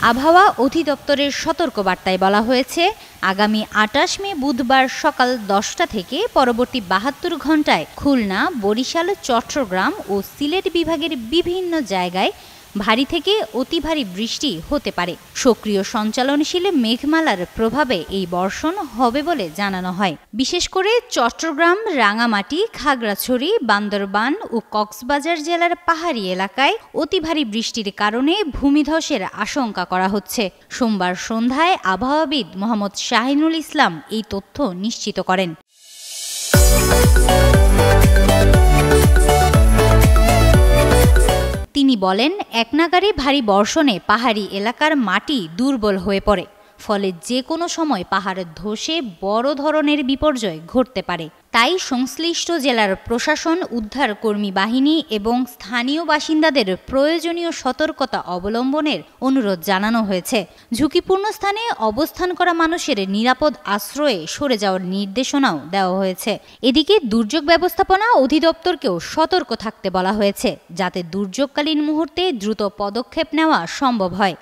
আবহাওয়া অধিদপ্তরের সতর্কবার্তায় বলা হয়েছে, আগামী ২৮ মে বুধবার সকাল ১০টা থেকে পরবর্তী ৭২ ঘণ্টায় খুলনা, বরিশাল, চট্টগ্রাম ও সিলেট বিভাগের বিভিন্ন জায়গায় ভারী থেকে অতি ভারী বৃষ্টি হতে পারে। সক্রিয় সঞ্চালনশীল মেঘমালার প্রভাবে এই বর্ষণ হবে বলে জানানো হয়। বিশেষ করে চট্টগ্রাম, রাঙামাটি, খাগড়াছড়ি, বান্দরবান ও কক্সবাজার জেলার পাহাড়ি এলাকায় অতি ভারী বৃষ্টির কারণে ভূমিধসের আশঙ্কা করা হচ্ছে। সোমবার সন্ধ্যায় আবহাওয়াবিদ মোহাম্মদ শাহিনুল ইসলাম এই তথ্য নিশ্চিত করেন। তিনি বলেন, একনাগাড়ে ভারী বর্ষণে পাহাড়ি এলাকার মাটি দুর্বল হয়ে পড়ে, ফলে যে কোনো সময় পাহাড় ধসে বড় ধরনের বিপর্যয় ঘটতে পারে। তাই সংশ্লিষ্ট জেলার প্রশাসন, উদ্ধার কর্মী বাহিনী এবং স্থানীয় বাসিন্দাদের প্রয়োজনীয় সতর্কতা অবলম্বনের অনুরোধ জানানো হয়েছে। ঝুঁকিপূর্ণ স্থানে অবস্থান করা মানুষের নিরাপদ আশ্রয়ে সরে যাওয়ার নির্দেশনাও দেওয়া হয়েছে। এদিকে দুর্যোগ ব্যবস্থাপনা অধিদপ্তরকেও সতর্ক থাকতে বলা হয়েছে, যাতে দুর্যোগকালীন মুহূর্তে দ্রুত পদক্ষেপ নেওয়া সম্ভব হয়।